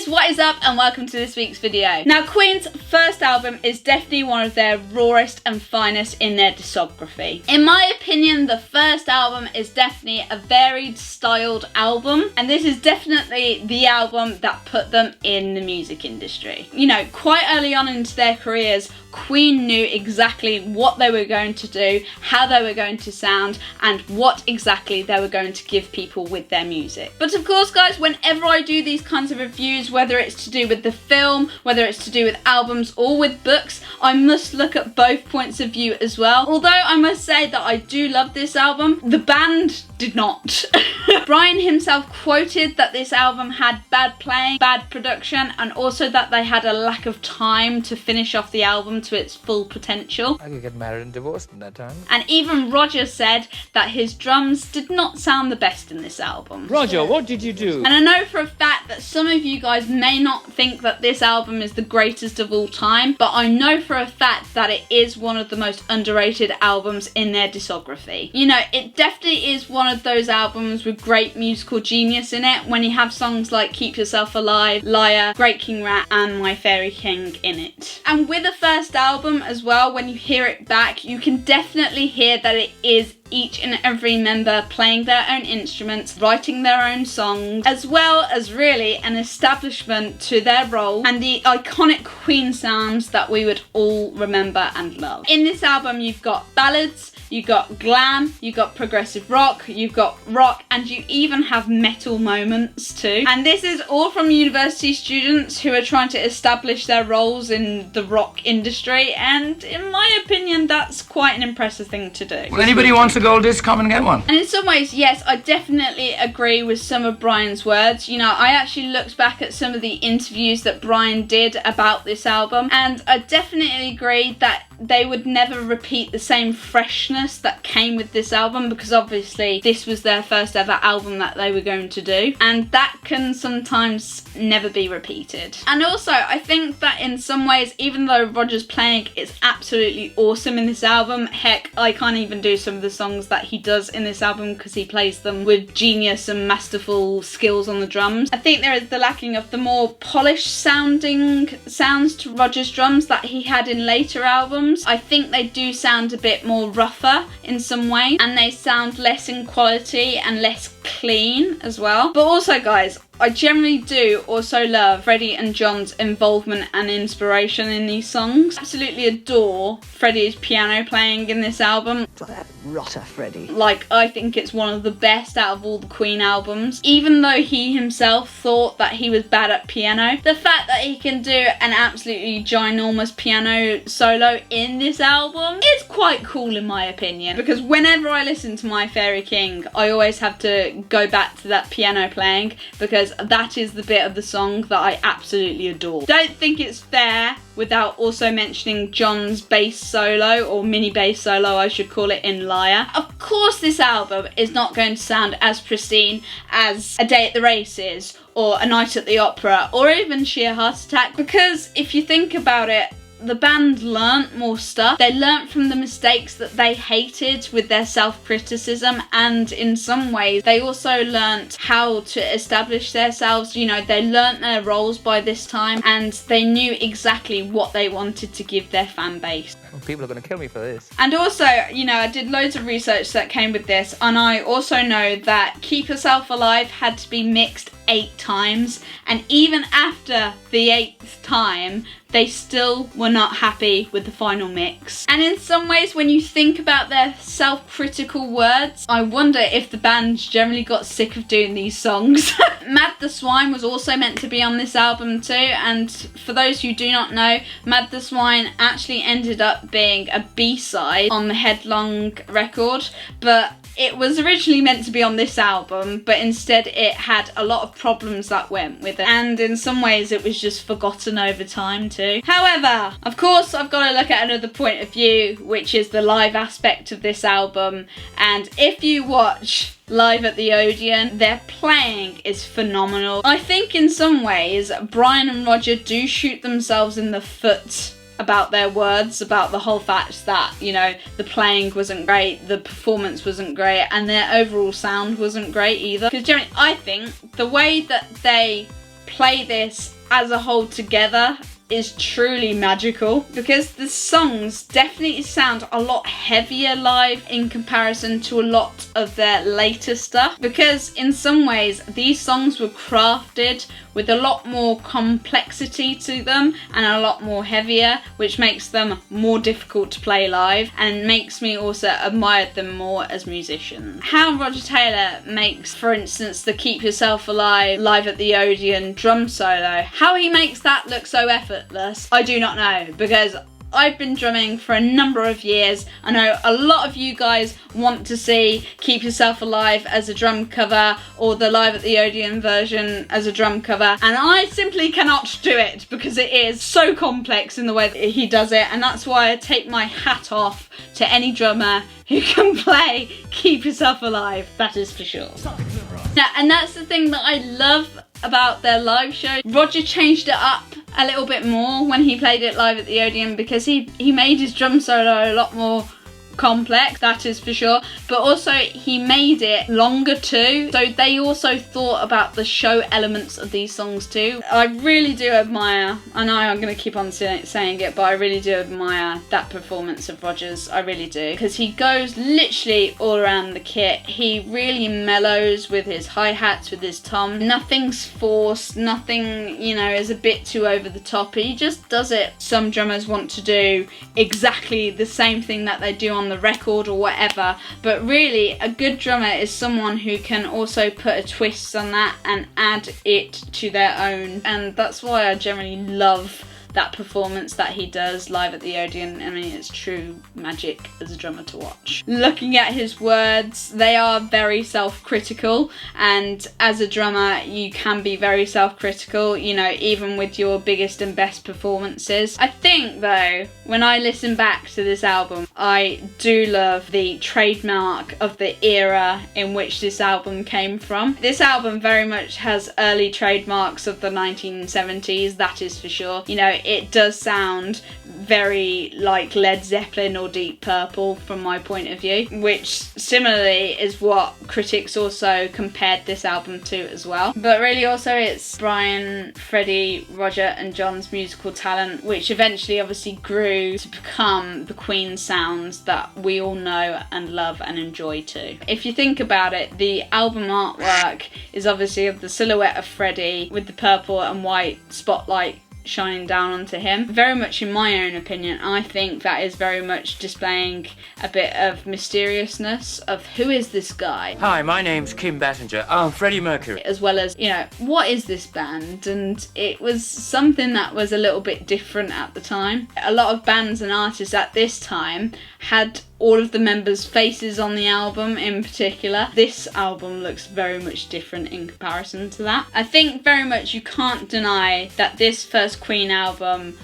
guys, what is up and welcome to this week's video. Now, Queen's first album is definitely one of their rawest and finest in their discography. In my opinion, the first album is definitely a varied styled album, and this is definitely the album that put them in the music industry. You know, quite early on into their careers, Queen knew exactly what they were going to do, how they were going to sound, and what exactly they were going to give people with their music. But of course, guys, whenever I do these kinds of reviews, whether it's to do with the film, whether it's to do with albums or with books, I must look at both points of view as well. Although I must say that I do love this album, the band did not. Brian himself quoted that this album had bad playing, bad production, and also that they had a lack of time to finish off the album to its full potential. I could get married and divorced in that time. And even Roger said that his drums did not sound the best in this album. Roger, what did you do? And I know for a fact that some of you guys may not think that this album is the greatest of all time, but I know for a fact that it is one of the most underrated albums in their discography. You know, it definitely is one of those albums with great musical genius in it, when you have songs like Keep Yourself Alive, Liar, Great King Rat and My Fairy King in it. And with the first album as well, when you hear it back, you can definitely hear that it is each and every member playing their own instruments, writing their own songs, as well as really an establishment to their role and the iconic Queen sounds that we would all remember and love. In this album, you've got ballads, you've got glam, you've got progressive rock, you've got rock, and you even have metal moments too. And this is all from university students who are trying to establish their roles in the rock industry, and in my opinion, that's quite an impressive thing to do. Well, anybody wants a gold disc, come and get one. And in some ways, yes, I definitely agree with some of Brian's words. You know, I actually looked back at some of the interviews that Brian did about this album, and I definitely agree that they would never repeat the same freshness that came with this album, because obviously this was their first ever album that they were going to do, and that can sometimes never be repeated. And also, I think that in some ways, even though Roger's playing is absolutely awesome in this album, heck, I can't even do some of the songs that he does in this album because he plays them with genius and masterful skills on the drums. I think there is the lacking of the more polished sounding sounds to Roger's drums that he had in later albums. I think they do sound a bit more rougher in some way, and they sound less in quality and less clean as well. But also, guys, I generally do also love Freddie and John's involvement and inspiration in these songs. Absolutely adore Freddie's piano playing in this album. That rotter Freddie. Like, I think it's one of the best out of all the Queen albums. Even though he himself thought that he was bad at piano, the fact that he can do an absolutely ginormous piano solo in this album is quite cool in my opinion, because whenever I listen to My Fairy King, I always have to go back to that piano playing, because that is the bit of the song that I absolutely adore. Don't think it's fair without also mentioning John's bass solo, or mini bass solo I should call it, in Liar. Of course this album is not going to sound as pristine as A Day at the Races or A Night at the Opera or even Sheer Heart Attack, because if you think about it, the band learnt more stuff. They learnt from the mistakes that they hated with their self-criticism, and in some ways they also learnt how to establish themselves. You know, they learnt their roles by this time, and they knew exactly what they wanted to give their fan base. People are going to kill me for this. And also, you know, I did loads of research that came with this, and I also know that Keep Yourself Alive had to be mixed 8 times, and even after the 8th time, they still were not happy with the final mix. And in some ways, when you think about their self-critical words, I wonder if the band generally got sick of doing these songs. Mad the Swine was also meant to be on this album too, and for those who do not know, Mad the Swine actually ended up being a B-side on the Headlong record, but it was originally meant to be on this album, but instead it had a lot of problems that went with it, and in some ways it was just forgotten over time too. However, of course, I've got to look at another point of view, which is the live aspect of this album, and if you watch live at the Odeon, their playing is phenomenal. I think in some ways Brian and Roger do shoot themselves in the foot about their words, about the whole fact that, you know, the playing wasn't great, the performance wasn't great, and their overall sound wasn't great either. Because generally, I think the way that they play this as a whole together is truly magical, because the songs definitely sound a lot heavier live in comparison to a lot of their later stuff, because in some ways these songs were crafted with a lot more complexity to them and a lot more heavier, which makes them more difficult to play live and makes me also admire them more as musicians. How Roger Taylor makes, for instance, the Keep Yourself Alive live at the Odeon drum solo, how he makes that look so effortless, I do not know, because I've been drumming for a number of years. I know a lot of you guys want to see Keep Yourself Alive as a drum cover or the Live at the Odeon version as a drum cover, and I simply cannot do it because it is so complex in the way that he does it, and that's why I take my hat off to any drummer who can play Keep Yourself Alive, that is for sure. Now, and that's the thing that I love about their live show. Roger changed it up a little bit more when he played it live at the Odeon, because he made his drum solo a lot more complex, that is for sure, but also he made it longer too, so they also thought about the show elements of these songs too. I really do admire, I know I'm going to keep on saying it, but I really do admire that performance of Roger's, I really do, because he goes literally all around the kit. He really mellows with his hi-hats, with his tom, nothing's forced, nothing, you know, is a bit too over the top. He just does it. Some drummers want to do exactly the same thing that they do on the record or whatever, but really a good drummer is someone who can also put a twist on that and add it to their own, and that's why I generally love that performance that he does live at the Odeon. I mean, it's true magic as a drummer to watch. Looking at his words, they are very self-critical, and as a drummer you can be very self-critical, you know, even with your biggest and best performances. I think though, when I listen back to this album, I do love the trademark of the era in which this album came from. This album very much has early trademarks of the 1970s, that is for sure. You know, it does sound very like Led Zeppelin or Deep Purple from my point of view, which similarly is what critics also compared this album to as well. But really also it's Brian, Freddie, Roger and John's musical talent, which eventually obviously grew to become the Queen sounds that we all know and love and enjoy too. If you think about it, the album artwork is obviously of the silhouette of Freddie with the purple and white spotlight shining down onto him. Very much in my own opinion, I think that is very much displaying a bit of mysteriousness of who is this guy. Hi, my name's Kim Basinger. I'm Freddie Mercury. As well as, you know, what is this band? And it was something that was a little bit different at the time. A lot of bands and artists at this time had all of the members' faces on the album in particular. This album looks very much different in comparison to that. I think very much you can't deny that this first Queen album,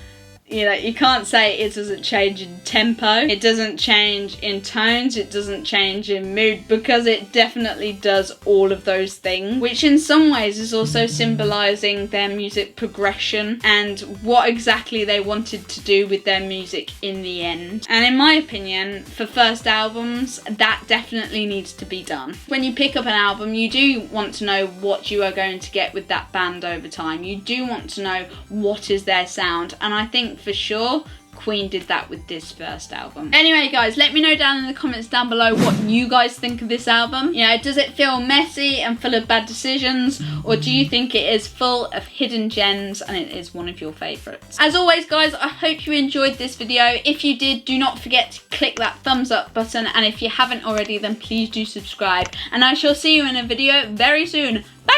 you know, you can't say it doesn't change in tempo, it doesn't change in tones, it doesn't change in mood, because it definitely does all of those things, which in some ways is also symbolising their music progression and what exactly they wanted to do with their music in the end. And in my opinion, for first albums, that definitely needs to be done. When you pick up an album, you do want to know what you are going to get with that band over time. You do want to know what is their sound, and I think for sure Queen did that with this first album. Anyway guys, let me know down in the comments down below what you guys think of this album. You know, does it feel messy and full of bad decisions, or do you think it is full of hidden gems and it is one of your favourites? As always guys, I hope you enjoyed this video. If you did, do not forget to click that thumbs up button, and if you haven't already then please do subscribe, and I shall see you in a video very soon. Bye!